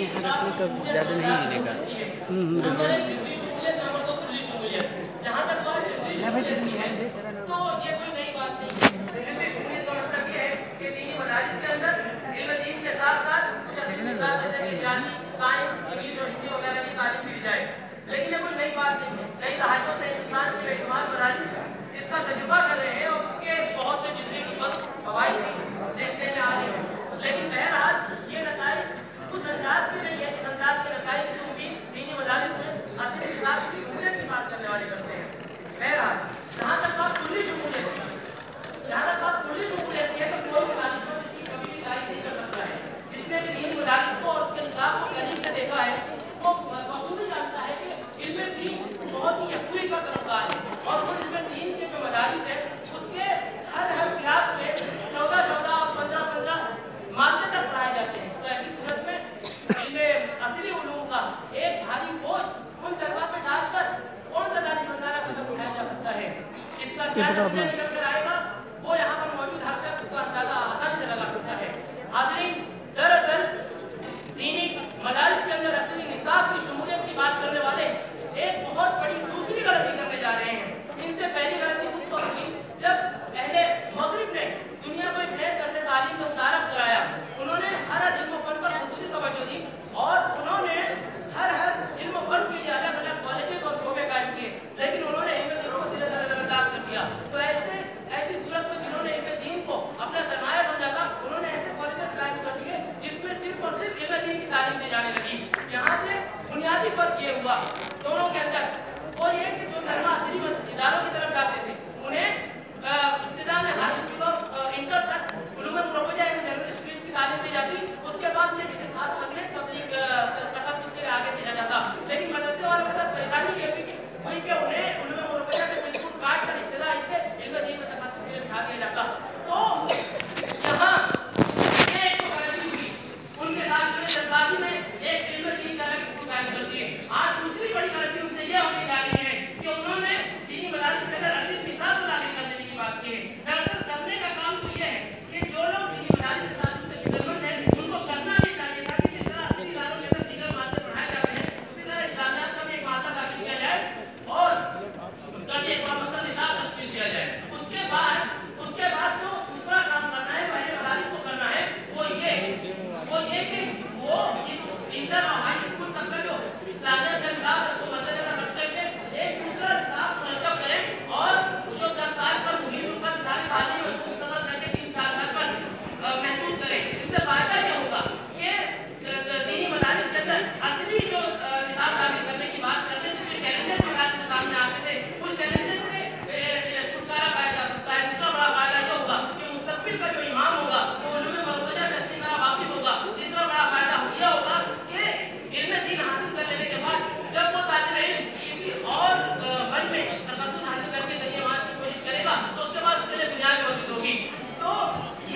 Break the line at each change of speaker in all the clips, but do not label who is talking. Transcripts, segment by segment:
यहाँ रखने का ज़्यादा नहीं लेने का।
तो ये कोई नई बात नहीं है। शमूलियत का मतलब ये है कि दीनी मदारिस के अंदर इल्म दीन के साथ-साथ कुछ असली जैसे कि रियाजी, साइंस, इंग्लिश और हिंदी वगैरह की तालीम दी जाए। लेकिन ये कोई नई बात नहीं है। कई दहाकों से हिंदुस्तान के बेशुमार मदारिस इसका तजुर्बा कर रहे हैं और उसके बहुत से जितने की फवाइद देखने में आ रहे हैं। लेकिन बहरहाल ये नताइज उस अंदाज के नहीं है जिस अंदाज के नताइज की उम्मीद दीनी मदारिस में असली हिसाब की शमूलियत की बात करने वाले करते हैं। बहरहाल जहाँ तक बात कुल्ली शमूलियत की है, जहाँ तक बात कुल्ली शमूलियत की है तो कोई मदारिस को इसकी कभी भी तारीफ नहीं कर सकता है। जिसने भी दीनी मदारिस को और उसके निसाब को करीब से देखा है वो बखूबी जानता है कि इल्म दीन बहुत ही यकूई का तरफदार है और वो इल्म दीन के जो मदारिस है उसके हर क्लास में 14-14 और 15-15 मादे तक पढ़ाए जाते हैं। तो ऐसी सूरत में इल्म असली उलूम का एक भारी बोझ उन तलबा पे डालकर कौन सा दानिशमंदाना कदम उठाया जा सकता है, इसका क्या नतीजा निकल कर आएगा वो यहाँ पर मौजूद हर शख्स उसका अंदाजा आसानी से लगा सकता है। हाज़रीन, दरअसल दीनी मदारिस के अंदर असली निसाब की शमूलियत की बात करने वाले एक बहुत बड़ी दूसरी गलती करने जा रहे हैं। इनसे पहली गलती उस वक्त हुई जब अहले मगरिब ने दुनिया को एक नए तर्ज़ तालीम से मुतारफ कराया। उन्होंने हर इल्म फन पर खुसूसी तवज्जो दी और उन्होंने हर इल्म फन के लिए अलग अलग कॉलेजेस और शोबे कायम किए, लेकिन उन्होंने इल्म दीन को सीधे नजरअंदाज कर दिया। तो ऐसी सूरत में जिन्होंने इल्म दीन को अपना सरमाया समझा था उन्होंने ऐसे कॉलेजेस कायम कर दिए जिसमें सिर्फ और सिर्फ इल्म दीन की तालीम दी जाने लगी। यहाँ से बुनियादी फर्क ये हुआ दोनों के अंदर, वो ये कि जो तलबा असली इदारों की तरफ जाते थे उन्हें इब्तिदा में हाई स्कूल और इंटर तक उलूम मुरव्वजा यानी जनरल स्टडीज की तालीम दी जाती। उसके बाद उन्हें किसी खास फन में तबलीग तखस्सुस के लिए आगे भेजा जाता। लेकिन मदरसे वालों के साथ परेशानी ये हुई कि उन्हें उलूम मुरव्वजा से बिल्कुल काट कर इब्तिदा इससे इल्म दीन में तखस्सुस के लिए बिठा दिया जाता। तो यहाँ ये एक गलती हुई उनके साथ जल्दबाजी में एक इल्म दीन का अलग स्कूल कायम कर दिए। आज दूसरी बड़ी गलती उनसे ये होने जा रही है कि उन्होंने दीनी मदारिस के अंदर असली निसाब को लागू कर देने की बात की है। दरअसल करने का काम तो ये है कि जो लोग दीनी मदारिस के ताल्लुक से फिक्रमंद हैं उनको करना ये चाहिए था कि जिस तरह असली इदारों के अंदर दीगर मादे पढ़ाए जाते हैं उसी तरह इस्लामियात का भी एक मादा दाखिल किया जाए और उसका भी एक मुफस्सल निसाब तश्कील किया जाए। उसके बाद जो दूसरा काम करना है पहले मदारिस को करना है वो ये कि वो इस इंटर और हाई स्कूल तक का जो इस्लामियत का निसाब है उसको मद्देनजर रखते हुए एक दूसरा निसाब मुरतब करें और जो 10 साल पर मुहिम पर निसाबी तालीम है उसको मुख्तसर करके 3-4 साल पर महदूद करें। इससे फायदा ये होगा कि दीनी मदारिस के अंदर असली जो निसाब तालीम करने की बात करने से जो चैलेंजेस मदारिस के सामने आते थे उन चैलेंजेस से छुटकारा पाया जा सकता है। दूसरा बड़ा फायदा ये होगा कि मुस्तकबिल का जो इमाम होगा वो उलूम मुरव्वजा से अच्छी तरह वाकिफ होगा। तीसरा बड़ा फायदा ये होगा कि इल्म दीन हासिल कर लेने के बाद जब वो तालिब इल्म किसी और फन में तखस्सुस हासिल करके दुनिया माश की कोशिश करेगा तो उसके बाद उसके लिए बुनियाद मौजूद होगी। तो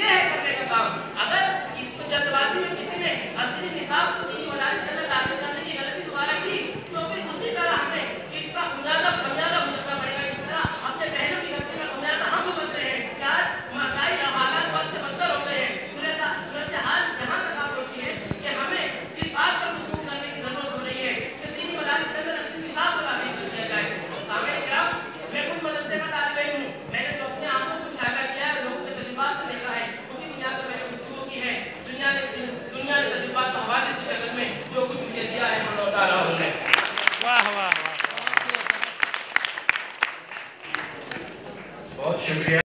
ये है करने का काम। अगर इस जल्दबाजी में किसी ने असली निसाब को दीनी मदारिस के अंदर दाखिल करने की गलती दोबारा की तो फिर उसी तरह हमें इसका खमियाजा भुगतना पड़ेगा। इस तरह अपने बहनों की गलती का खमियाजा हम भुगत रहे हैं। क्या मसाइल और हालात बहुत से बदतर हो गए हैं। सूरत हाल यहाँ तक आप पहुंची है कि हमें इस बात पर गुफ्तगू करने की जरूरत हो रही है कि दीनी मदारिस के अंदर असली निसाब को दाखिल कर दिया जाए। सामने गिराम मैं खुद मदरसे का तालिब इल्म हूँ। मैंने जो अपने आंखों से मुशाहिदा किया है लोगों के तजुर्बात से देखा है उसी बुनियाद पर मैंने गुफ्तगू की है। दुनिया ने तजुर्बात का हवाले की शक्ल में जो कुछ मुझे दिया है अल्लाह ताला ने।
वाह वाह वाह,
बहुत शुक्रिया।